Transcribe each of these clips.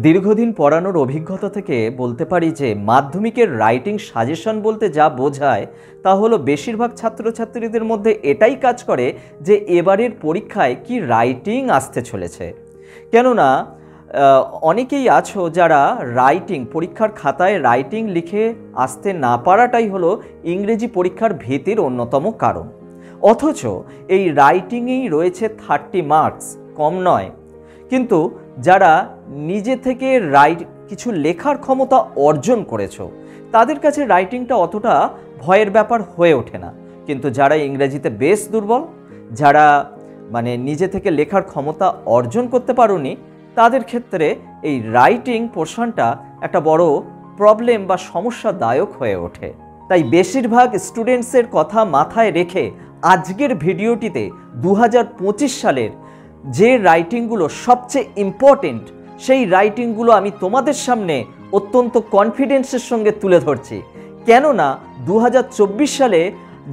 দীর্ঘদিন পড়ানোর অভিজ্ঞতা থেকে বলতে পারি যে মাধ্যমিকের রাইটিং সাজেশন বলতে যা বোঝায় তা হলো বেশিরভাগ ছাত্রছাত্রীদের মধ্যে এটাই কাজ করে যে এবারের পরীক্ষায় কি রাইটিং আসতে চলেছে। কেননা অনেকেই আছো যারা রাইটিং পরীক্ষার খাতায় রাইটিং লিখে আসতে না পারাটাই হলো ইংরেজি পরীক্ষার ভীতির অন্যতম কারণ। অথচ এই রাইটিংয়েই রয়েছে 30 মার্কস, কম নয়। কিন্তু যারা নিজে থেকে কিছু লেখার ক্ষমতা অর্জন করেছো তাদের কাছে রাইটিংটা অতটা ভয়ের ব্যাপার হয়ে ওঠে না। কিন্তু যারা ইংরেজিতে বেশ দুর্বল, যারা নিজে থেকে লেখার ক্ষমতা অর্জন করতে পারোনি, তাদের ক্ষেত্রে এই রাইটিং পোর্শনটা একটা বড় প্রবলেম বা সমস্যাদায়ক হয়ে ওঠে। তাই বেশিরভাগ স্টুডেন্টসের কথা মাথায় রেখে আজকের ভিডিওটিতে 2025 সালের যে রাইটিংগুলো সবচেয়ে ইম্পর্টেন্ট সেই রাইটিংগুলো আমি তোমাদের সামনে অত্যন্ত কনফিডেন্সের সঙ্গে তুলে ধরছি। কেননা 2024 সালে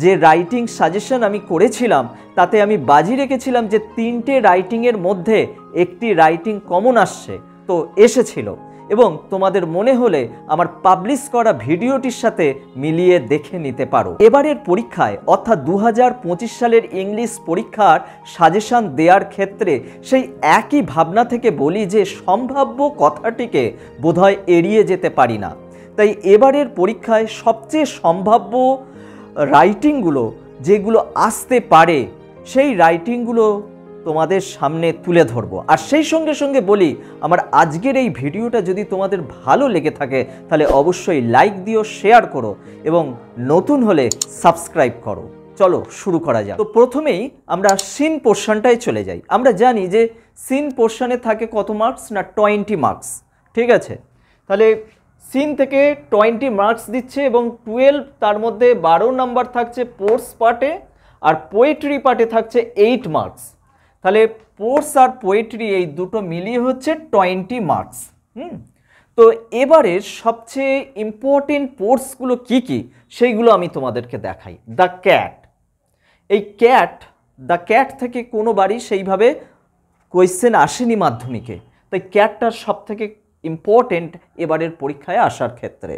যে রাইটিং সাজেশন আমি করেছিলাম তাতে আমি বাজি রেখেছিলাম যে 3টে রাইটিংয়ের মধ্যে একটি রাইটিং কমন আসছে, তো এসেছিল। এবং তোমাদের মনে হলে আমার পাবলিশ করা ভিডিওটির সাথে মিলিয়ে দেখে নিতে পারো। এবারের পরীক্ষায় অর্থাৎ 2025 সালের ইংলিশ পরীক্ষার সাজেশন দেওয়ার ক্ষেত্রে সেই একই ভাবনা থেকে বলি যে সম্ভাব্য কথাটিকে বোধহয় এড়িয়ে যেতে পারি না। তাই এবারের পরীক্ষায় সবচেয়ে সম্ভাব্য রাইটিংগুলো যেগুলো আসতে পারে সেই রাইটিংগুলো তোমাদের সামনে তুলে ধরবো। আর সেই সঙ্গে সঙ্গে বলি, আমার আজকের এই ভিডিওটা যদি তোমাদের ভালো লেগে থাকে তাহলে অবশ্যই লাইক দিও, শেয়ার করো এবং নতুন হলে সাবস্ক্রাইব করো। চলো শুরু করা যাক। তো প্রথমেই আমরা সিন পোর্শনটায় চলে যাই। আমরা জানি যে সিন পোর্শনে থাকে কত মার্কস না 20 মার্কস, ঠিক আছে। তাহলে সিন থেকে 20 মার্কস দিচ্ছে এবং 12, তার মধ্যে 12 নাম্বার থাকছে পোর্স পার্টে আর পোয়েট্রি পার্টে থাকছে 8 মার্কস। তাহলে পোর্স আর পোয়েট্রি এই দুটো মিলিয়ে হচ্ছে 20 মার্কস। তো এবারের সবচেয়ে ইম্পর্টেন্ট পোর্সগুলো কি কি সেইগুলো আমি তোমাদেরকে দেখাই। দ্য ক্যাট, এই দ্য ক্যাট থেকে কোনোবারই সেইভাবে কোয়েশ্চেন আসেনি মাধ্যমিকে, তাই ক্যাটটার সব থেকে ইম্পর্টেন্ট এবারের পরীক্ষায় আসার ক্ষেত্রে।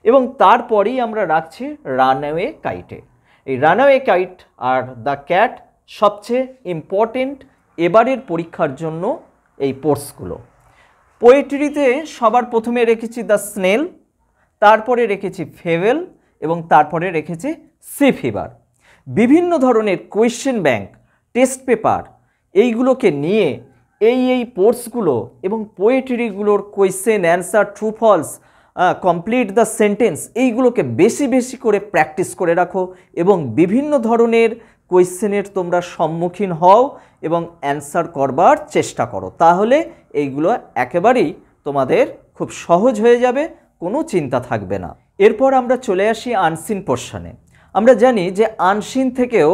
এবং তারপরেই আমরা রাখছি রানওয়ে কাইটে। এই রানওয়ে কাইট আর দ্য ক্যাট সবচেয়ে ইম্পর্টেন্ট এবারের পরীক্ষার জন্য এই পোর্সগুলো। পোয়েট্রিতে সবার প্রথমে রেখেছি দ্য স্নেল, তারপরে রেখেছি ফেভেল এবং তারপরে রেখেছি সি ফিভার। বিভিন্ন ধরনের কোয়েশ্চেন ব্যাংক, টেস্ট পেপার এইগুলোকে নিয়ে এই পোর্সগুলো এবং পোয়েট্রিগুলোর question answer, true false, complete the sentence এইগুলোকে বেশি বেশি করে প্র্যাকটিস করে রাখো এবং বিভিন্ন ধরনের কোয়েশ্চেনের তোমরা সম্মুখীন হও এবং অ্যান্সার করবার চেষ্টা করো। তাহলে এইগুলো একেবারেই তোমাদের খুব সহজ হয়ে যাবে, কোনো চিন্তা থাকবে না। এরপর আমরা চলে আসি আনসিন পোর্শনে। আমরা জানি যে আনসিন থেকেও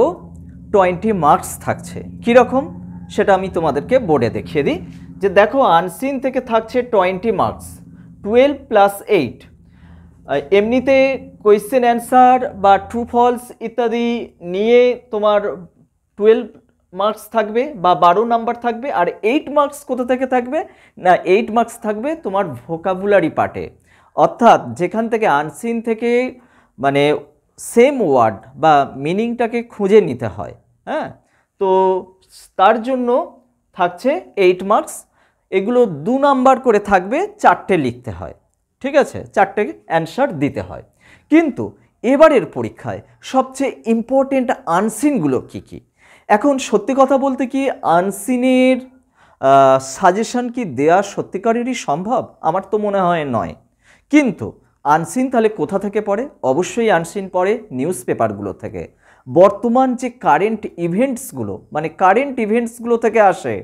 20 মার্কস থাকছে। কীরকম সেটা আমি তোমাদেরকে বোর্ডে দেখিয়ে দিই। যে দেখো, আনসিন থেকে থাকছে 20 মার্কস, 12 + 8। এমনিতে কোয়েশ্চেন অ্যান্সার বা ট্রু ফলস ইত্যাদি নিয়ে তোমার 12 মার্কস থাকবে বা 12 নাম্বার থাকবে। আর 8 মার্কস কোথা থেকে থাকবে না, 8 মার্কস থাকবে তোমার ভোকাবুলারি পার্টে। অর্থাৎ যেখান থেকে আনসিন থেকে সেম ওয়ার্ড বা মিনিংটাকে খুঁজে নিতে হয়। হ্যাঁ, তো তার জন্য থাকছে 8 মার্কস। এগুলো 2 নাম্বার করে থাকবে, 4টে লিখতে হয়, ঠিক আছে, 4টে অ্যান্সার দিতে হয়। কিন্তু এবারের পরীক্ষায় সবচেয়ে ইম্পর্টেন্ট আনসিনগুলো কি কি? এখন সত্যি কথা বলতে কি আনসিনের সাজেশন কি দেয়া সত্যিকারেরই সম্ভব? আমার তো মনে হয় নয়। কিন্তু আনসিন তাহলে কোথা থেকে পড়ে? অবশ্যই আনসিন পড়ে নিউজ পেপারগুলো থেকে। বর্তমান যে কারেন্ট ইভেন্টসগুলো থেকে আসে,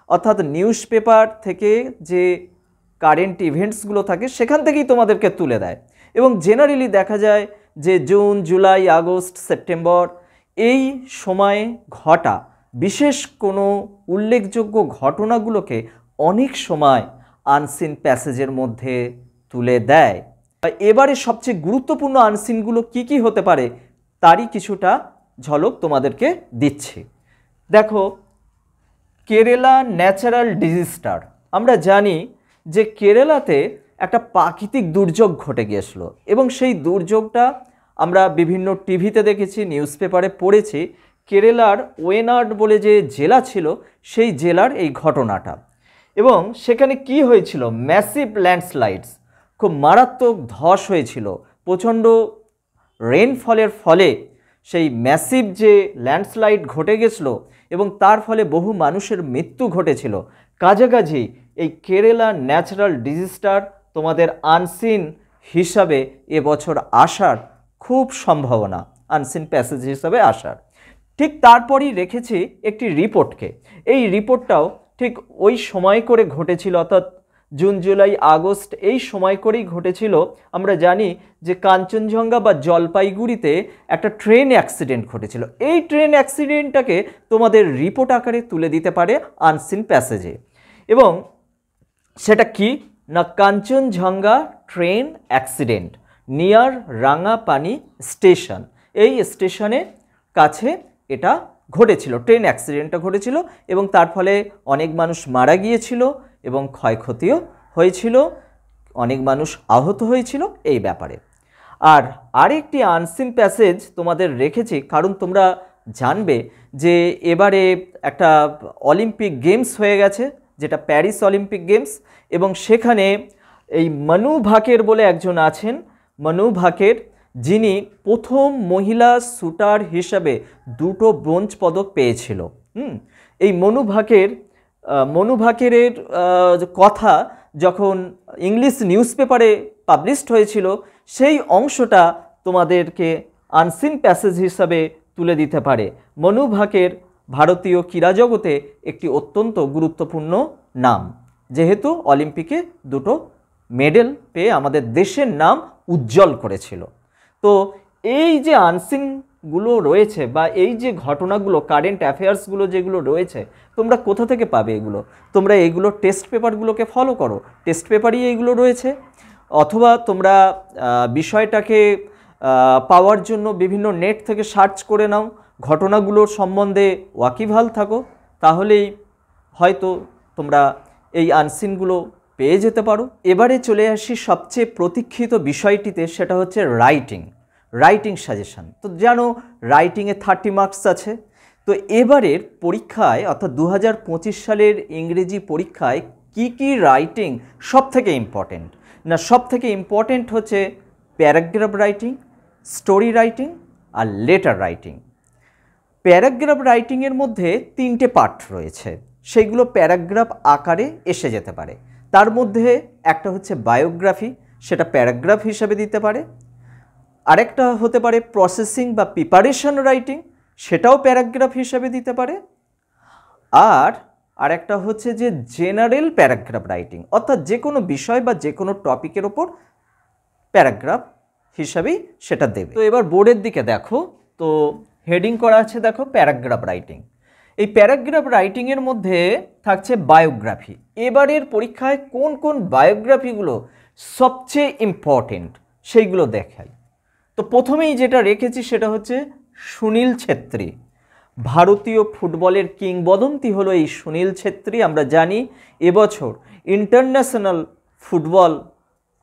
অর্থাৎ নিউজ পেপার থেকে যে কারেন্ট ইভেন্টসগুলো থাকে সেখান থেকেই তোমাদেরকে তুলে দেয়। এবং জেনারেলি দেখা যায় যে জুন, জুলাই, আগস্ট, সেপ্টেম্বর এই সময়ে ঘটা বিশেষ কোনো উল্লেখযোগ্য ঘটনাগুলোকে অনেক সময় আনসিন প্যাসেজের মধ্যে তুলে দেয়। এবারে সবচেয়ে গুরুত্বপূর্ণ আনসিনগুলো কি কি হতে পারে তারই কিছুটা ঝলক তোমাদেরকে দিচ্ছি। দেখো, কেরালা ন্যাচারাল ডিজাস্টার। আমরা জানি যে কেরালাতে একটা প্রাকৃতিক দুর্যোগ ঘটে গিয়েছিল এবং সেই দুর্যোগটা আমরা বিভিন্ন টিভিতে দেখেছি, নিউজ পেপারে পড়েছি। কেরালার ওয়েনাড বলে যে জেলা ছিল সেই জেলার এই ঘটনাটা। এবং সেখানে কি হয়েছিল, ম্যাসিভ ল্যান্ডস্লাইডস, খুব মারাত্মক ধস হয়েছিল, প্রচণ্ড রেনফলের ফলে সেই ম্যাসিভ যে ল্যান্ডস্লাইড ঘটে গেছিল এবং তার ফলে বহু মানুষের মৃত্যু ঘটেছিল। কাছাকাছি এই কেরালা ন্যাচারাল ডিজাস্টার তোমাদের আনসিন হিসাবে এবছর আসার খুব সম্ভাবনা, আনসিন প্যাসেজ হিসাবে আসার। ঠিক তারপরই রেখেছি একটি রিপোর্টকে। এই রিপোর্টটাও ঠিক ওই সময় করে ঘটেছিল, অর্থাৎ জুন জুলাই আগস্ট এই সময় করেই ঘটেছিল। আমরা জানি যে কাঞ্চনজঙ্ঘা বা জলপাইগুড়িতে একটা ট্রেন অ্যাক্সিডেন্ট ঘটেছিল। এই ট্রেন অ্যাক্সিডেন্টটাকে তোমাদের রিপোর্ট আকারে তুলে দিতে পারে আনসিন প্যাসেজে। এবং সেটা কি না, Kanchenjunga train accident near Rangapani station, এই স্টেশনের কাছে এটা ঘটেছিল, ট্রেন অ্যাক্সিডেন্টটা ঘটেছিল এবং তার ফলে অনেক মানুষ মারা গিয়েছিল এবং ক্ষয়ক্ষতিও হয়েছিল, অনেক মানুষ আহত হয়েছিল এই ব্যাপারে। আর আরেকটি আনসিন প্যাসেজ তোমাদের রেখেছি, কারণ তোমরা জানবে যে এবারে একটা অলিম্পিক গেমস হয়ে গেছে, যেটা প্যারিস অলিম্পিক গেমস, এবং সেখানে এই মনু ভাকের বলে একজন আছেন, মনু ভাকের, যিনি প্রথম মহিলা শুটার হিসাবে 2টো ব্রোঞ্জ পদক পেয়েছিল। এই মনু ভাকেরের কথা যখন ইংলিশ নিউজ পেপারে পাবলিশড হয়েছিল, সেই অংশটা তোমাদেরকে আনসিন প্যাসেজ হিসাবে তুলে দিতে পারে। মনু ভাকের ভারতীয় ক্রীড়া জগতে একটি অত্যন্ত গুরুত্বপূর্ণ নাম, যেহেতু অলিম্পিকে 2টো মেডেল পেয়ে আমাদের দেশের নাম উজ্জ্বল করেছিল। তো এই যে আনসিনগুলো রয়েছে বা এই যে ঘটনাগুলো, কারেন্ট অ্যাফেয়ার্সগুলো যেগুলো রয়েছে, তোমরা কোথা থেকে পাবে এগুলো? তোমরা এইগুলো টেস্ট পেপারগুলোকে ফলো করো, টেস্ট পেপারই এইগুলো রয়েছে। অথবা তোমরা বিষয়টাকে পাওয়ার জন্য বিভিন্ন নেট থেকে সার্চ করে নাও, ঘটনাগুলোর সম্বন্ধে ওয়াকিবহাল থাকো, তাহলেই হয়তো তোমরা এই আনসিনগুলো পেয়ে যেতে পারো। এবারে চলে আসি সবচেয়ে প্রতীক্ষিত বিষয়টিতে, সেটা হচ্ছে রাইটিং সাজেশন। তো জানো রাইটিংয়ে 30 মার্কস আছে। তো এবারের পরীক্ষায় অর্থাৎ 2025 সালের ইংরেজি পরীক্ষায় কি রাইটিং সব থেকে ইম্পর্টেন্ট না, সব থেকে ইম্পর্টেন্ট হচ্ছে প্যারাগ্রাফ রাইটিং, স্টোরি রাইটিং আর লেটার রাইটিং। প্যারাগ্রাফ রাইটিংয়ের মধ্যে 3টে পার্ট রয়েছে, সেইগুলো প্যারাগ্রাফ আকারে এসে যেতে পারে। তার মধ্যে একটা হচ্ছে বায়োগ্রাফি, সেটা প্যারাগ্রাফ হিসেবে দিতে পারে। আরেকটা হতে পারে প্রসেসিং বা প্রিপারেশন রাইটিং, সেটাও প্যারাগ্রাফ হিসেবে দিতে পারে। আর আরেকটা হচ্ছে যে জেনারেল প্যারাগ্রাফ রাইটিং, অর্থাৎ যে কোনো বিষয় বা যে কোনো টপিকের ওপর প্যারাগ্রাফ হিসাবেই সেটা দেবে। তো এবার বোর্ডের দিকে দেখো, তো হেডিং করা আছে দেখো প্যারাগ্রাফ রাইটিং। এই প্যারাগ্রাফ রাইটিংয়ের মধ্যে থাকছে বায়োগ্রাফি। এবারের পরীক্ষায় কোন কোন বায়োগ্রাফিগুলো সবচেয়ে ইম্পর্টেন্ট সেইগুলো দেখাই। তো প্রথমেই যেটা রেখেছি সেটা হচ্ছে সুনীল ছেত্রী। ভারতীয় ফুটবলের কিংবদন্তি হলো এই সুনীল ছেত্রী। আমরা জানি এবছর ইন্টারন্যাশনাল ফুটবল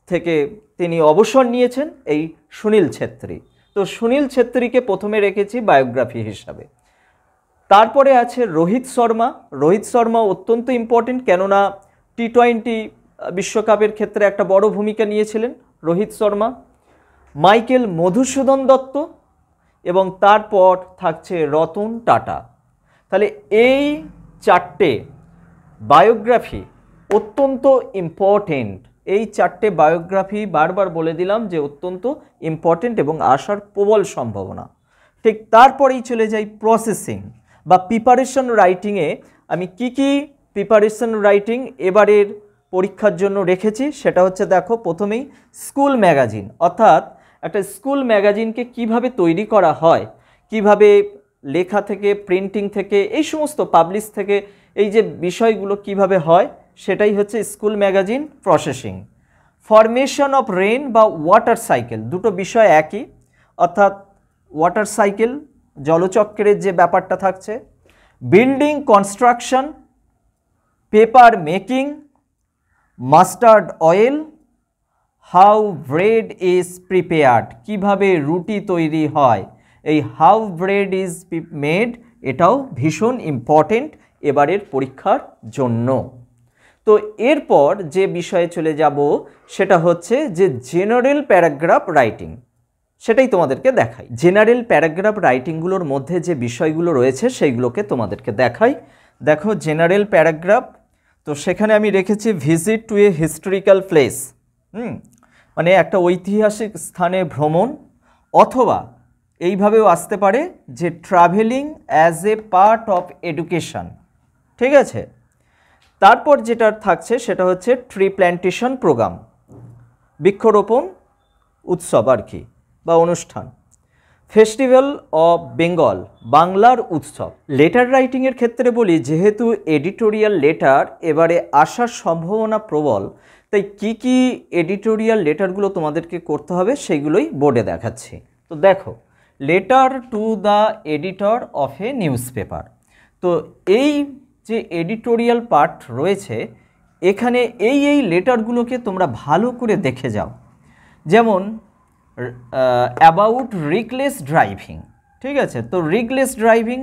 থেকে তিনি অবসর নিয়েছেন এই সুনীল ছেত্রী। তো সুনীল ছেত্রীকে প্রথমে রেখেছি বায়োগ্রাফি হিসাবে। তারপরে আছে রোহিত শর্মা। রোহিত শর্মা অত্যন্ত ইম্পর্টেন্ট, কেননা T20 বিশ্বকাপের ক্ষেত্রে একটা বড় ভূমিকা নিয়েছিলেন রোহিত শর্মা। মাইকেল মধুসূদন দত্ত এবং তারপর থাকছে রতন টাটা। তাহলে এই 4টে বায়োগ্রাফি অত্যন্ত ইম্পর্টেন্ট। এই 4টে বায়োগ্রাফি বারবার বলে দিলাম যে অত্যন্ত ইম্পর্টেন্ট এবং আসার প্রবল সম্ভাবনা। ঠিক তারপরেই চলে যাই প্রসেসিং বা প্রিপারেশন রাইটিংয়ে। আমি কি প্রিপারেশন রাইটিং এবারের পরীক্ষার জন্য রেখেছি সেটা হচ্ছে দেখো, প্রথমেই স্কুল ম্যাগাজিন, অর্থাৎ একটা স্কুল ম্যাগাজিনকে কিভাবে তৈরি করা হয়, কিভাবে লেখা থেকে, প্রিন্টিং থেকে, এই সমস্ত পাবলিশ থেকে এই যে বিষয়গুলো কিভাবে হয়, সেটাই হচ্ছে school magazine processing. Formation of rain বা ওয়াটার সাইকেল, দুটো বিষয় একই, অর্থাৎ ওয়াটার সাইকেল জলচক্রের যে ব্যাপারটা থাকছে, building construction, paper making, mustard oil, how bread is prepared, কিভাবে রুটি তৈরি হয়, এই হাউ ব্রেড ইজ মেড এটাও ভীষণ ইম্পর্টেন্ট এবারের পরীক্ষার জন্য। তো এরপর যে বিষয়ে চলে যাব সেটা হচ্ছে যে জেনারেল প্যারাগ্রাফ রাইটিং, সেটাই তোমাদেরকে দেখাই। জেনারেল প্যারাগ্রাফ রাইটিংগুলোর মধ্যে যে বিষয়গুলো রয়েছে সেইগুলোকে তোমাদেরকে দেখাই। দেখো জেনারেল প্যারাগ্রাফ, তো সেখানে আমি রেখেছি visit to a historical place, মানে একটা ঐতিহাসিক স্থানে ভ্রমণ, অথবা এইভাবেও আসতে পারে যে travelling as a part of education, ঠিক আছে। তারপর যেটা থাকছে সেটা হচ্ছে ট্রি প্ল্যান্টেশন প্রোগ্রাম, বৃক্ষরোপণ উৎসব আর কি বা অনুষ্ঠান। ফেস্টিভ্যাল অফ বেঙ্গল, বাংলার উৎসব। লেটার রাইটিংয়ের ক্ষেত্রে বলি, যেহেতু এডিটোরিয়াল লেটার এবারে আসার সম্ভাবনা প্রবল, তাই কি কি এডিটোরিয়াল লেটারগুলো তোমাদেরকে করতে হবে সেইগুলোই বোর্ডে দেখাচ্ছি। তো দেখো, letter to the editor of A news paper. তো এই যে এডিটোরিয়াল পার্ট রয়েছে এখানে এই লেটারগুলোকে তোমরা ভালো করে দেখে যাও। যেমন অ্যাবাউট রিকলেস ড্রাইভিং, ঠিক আছে। তো রিকলেস ড্রাইভিং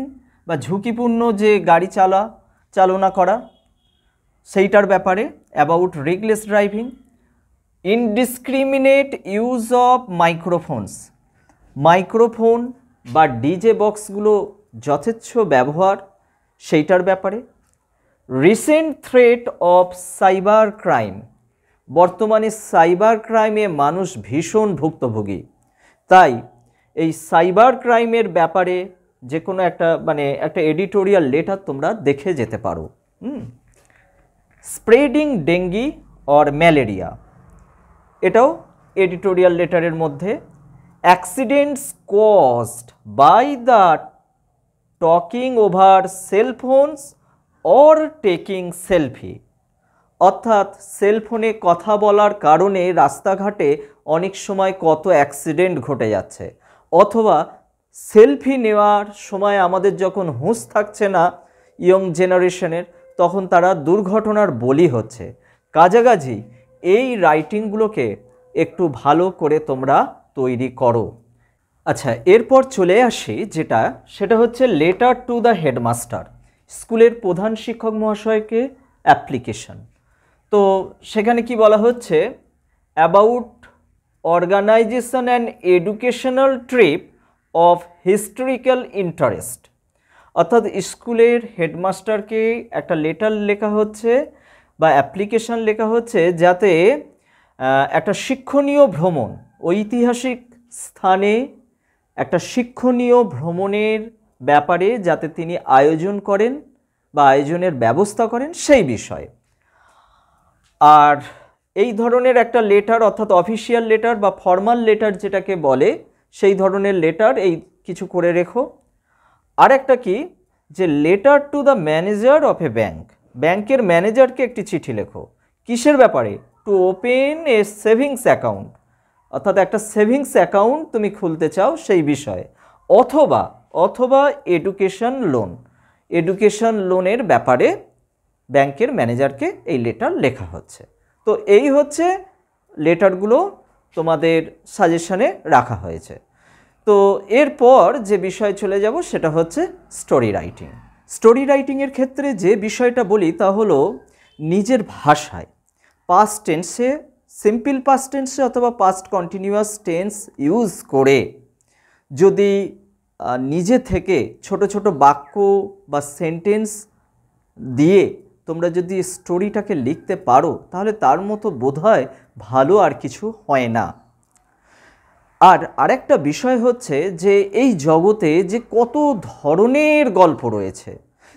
বা ঝুঁকিপূর্ণ যে গাড়ি চালনা করা সেইটার ব্যাপারে about reckless driving. Indiscriminate use of মাইক্রোফোনস, microphone বা ডিজে বক্সগুলো যথেচ্ছ ব্যবহার সেইটার ব্যাপারে। Recent threat of cyber crime, বর্তমানে সাইবার ক্রাইমে মানুষ ভীষণ ভুক্তভোগী, তাই এই সাইবার ক্রাইমের ব্যাপারে যে কোনো একটা এডিটোরিয়াল লেটার তোমরা দেখে যেতে পারো। স্প্রেডিং ডেঙ্গি অর ম্যালেরিয়া, এটাও এডিটোরিয়াল লেটারের মধ্যে। Accidents caused by the talking over cellphones or taking selfie, অর্থাৎ সেলফোনে কথা বলার কারণে রাস্তাঘাটে অনেক সময় কত অ্যাক্সিডেন্ট ঘটে যাচ্ছে, অথবা সেলফি নেওয়ার সময় আমাদের যখন হুঁশ থাকছে না ইয়ং জেনারেশনের, তখন তারা দুর্ঘটনার বলি হচ্ছে। কাছাকাছি এই রাইটিংগুলোকে একটু ভালো করে তোমরা তৈরি করো। আচ্ছা, এরপর চলে আসি সেটা হচ্ছে লেটার টু দ্য হেডমাস্টার, স্কুলের প্রধান শিক্ষক মহাশয়কে অ্যাপ্লিকেশন। তো সেখানে কি বলা হচ্ছে, about organisation and educational trip of historical interest, অর্থাৎ স্কুলের হেডমাস্টারকে একটা লেটার লেখা হচ্ছে বা অ্যাপ্লিকেশন লেখা হচ্ছে যাতে একটা শিক্ষণীয় ভ্রমণ, ঐতিহাসিক স্থানে একটা শিক্ষণীয় ভ্রমণের ব্যাপারে যাতে তিনি আয়োজন করেন বা আয়োজনের ব্যবস্থা করেন সেই বিষয়ে। আর এই ধরনের একটা লেটার, অর্থাৎ অফিসিয়াল লেটার বা ফর্মাল লেটার যেটাকে বলে, সেই ধরনের লেটার এই কিছু করে রেখো। আর একটা কি, যে letter to the manager of A bank, ব্যাংকের ম্যানেজারকে একটি চিঠি লেখো। কিসের ব্যাপারে? To open A savings account, অর্থাৎ একটা সেভিংস অ্যাকাউন্ট তুমি খুলতে চাও সেই বিষয়ে, অথবা এডুকেশন লোনের ব্যাপারে ব্যাংকের ম্যানেজারকে এই লেটার লেখা হচ্ছে। তো এই হচ্ছে লেটারগুলো তোমাদের সাজেশনে রাখা হয়েছে। তো এরপর যে বিষয় চলে যাব সেটা হচ্ছে স্টোরি রাইটিং। স্টোরি রাইটিংয়ের ক্ষেত্রে যে বিষয়টা বলি তা হলো নিজের ভাষায় পাস্ট টেন্সে, সিম্পল পাস্ট টেন্সে অথবা পাস্ট কন্টিনিউয়াস টেন্স ইউজ করে যদি নিজে থেকে ছোট ছোট বাক্য বা সেন্টেন্স দিয়ে তোমরা যদি স্টোরিটাকে লিখতে পারো তাহলে তার মতো বোধহয় ভালো আর কিছু হয় না। আর আরেকটা বিষয় হচ্ছে যে এই জগতে যে কত ধরনের গল্প রয়েছে,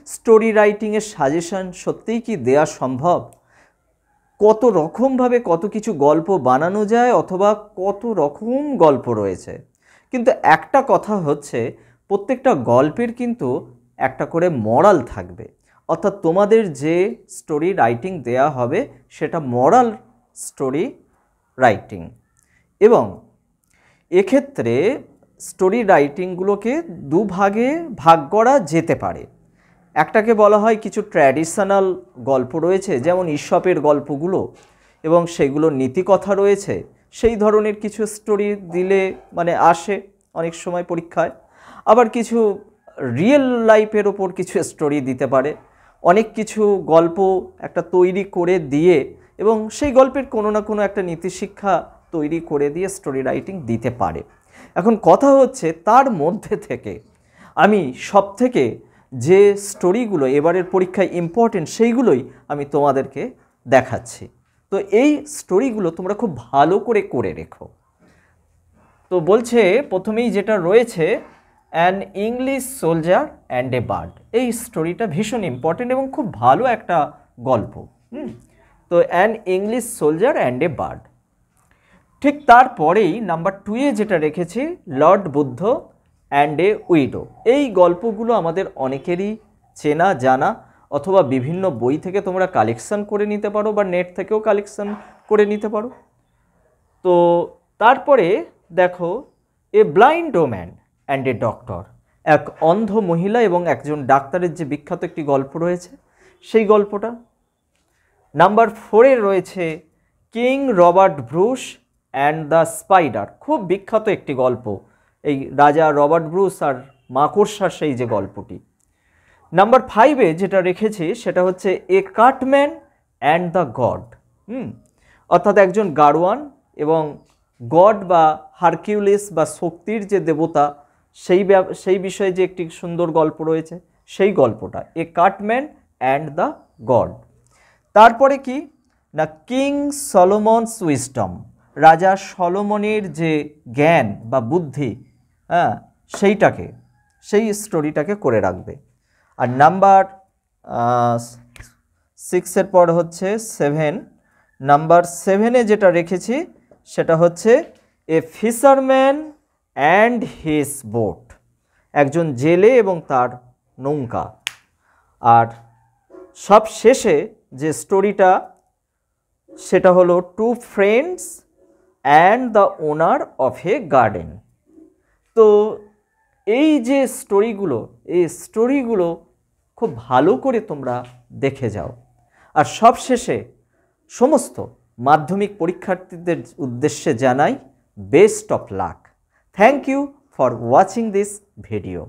স্টোরি রাইটিংয়ের সাজেশন সত্যিই কি দেয়া সম্ভব? কত রকমভাবে কত কিছু গল্প বানানো যায় অথবা কত রকম গল্প রয়েছে। কিন্তু একটা কথা হচ্ছে, প্রত্যেকটা গল্পের কিন্তু একটা করে মরাল থাকবে, অর্থাৎ তোমাদের যে স্টোরি রাইটিং দেয়া হবে সেটা মরাল স্টোরি রাইটিং। এবং এক্ষেত্রে স্টোরি রাইটিংগুলোকে দুভাগে ভাগ করা যেতে পারে। একটাকে বলা হয় কিছু ট্র্যাডিশনাল গল্প রয়েছে, যেমন ঈশপের গল্পগুলো, এবং সেগুলোর নীতিকথা রয়েছে, সেই ধরনের কিছু স্টোরি দিলে মানে আসে অনেক সময় পরীক্ষায়। আবার কিছু রিয়েল লাইফের ওপর কিছু স্টোরি দিতে পারে, অনেক কিছু গল্প একটা তৈরি করে দিয়ে এবং সেই গল্পের কোনো না কোনো একটা নীতিশিক্ষা তৈরি করে দিয়ে স্টোরি রাইটিং দিতে পারে। এখন কথা হচ্ছে তার মধ্যে থেকে আমি সবথেকে যে স্টোরিগুলো এবারের পরীক্ষায় ইম্পর্টেন্ট সেইগুলোই আমি তোমাদেরকে দেখাচ্ছি। তো এই স্টোরিগুলো তোমরা খুব ভালো করে করে রেখো। তো বলছে প্রথমেই যেটা রয়েছে, an English soldier and a bird. এই স্টোরিটা ভীষণ ইম্পর্টেন্ট এবং খুব ভালো একটা গল্প। তো an English soldier and a bird. ঠিক তারপরেই নাম্বার 2-এ যেটা রেখেছি, Lord Buddha and a widow. এই গল্পগুলো আমাদের অনেকেরই চেনা জানা, অথবা বিভিন্ন বই থেকে তোমরা কালেকশন করে নিতে পারো বা নেট থেকেও কালেকশন করে নিতে পারো। তো তারপরে দেখো, a blind woman and a doctor. এক অন্ধ মহিলা এবং একজন ডাক্তারের যে বিখ্যাত একটি গল্প রয়েছে, সেই গল্পটা। নাম্বার 4-এ রয়েছে king Robert Bruce and the spider. খুব বিখ্যাত একটি গল্প, এই রাজা রবার্ট ব্রুস আর মাকড়সার সেই যে গল্পটি। নাম্বার 5-এ যেটা রেখেছি সেটা হচ্ছে এ কাটম্যান অ্যান্ড দ্য গড। অর্থাৎ একজন গাড়োয়ান এবং গড বা হারকিউলিস বা শক্তির যে দেবতা, সেই বিষয়ে যে একটি সুন্দর গল্প রয়েছে, সেই গল্পটা এ কাটম্যান অ্যান্ড দ্য গড। তারপরে কি না, কিং সলোমনস উইজডম। রাজা সলোমনের যে জ্ঞান বা বুদ্ধি, সেই স্টোরিটাকে করে রাখবে। আর নাম্বার 6-এর পর হচ্ছে 7। নাম্বার 7-এ যেটা রেখেছি সেটা হচ্ছে এ ফিশারম্যান অ্যান্ড হিজ বোট। একজন জেলে এবং তার নৌকা। আর সব শেষে যে স্টোরিটা সেটা হলো two friends and the owner of a garden. তো এই যে স্টোরিগুলো খুব ভালো করে তোমরা দেখে যাও। আর সবশেষে সমস্ত মাধ্যমিক পরীক্ষার্থীদের উদ্দেশ্যে জানাই best of luck. Thank you for watching this video.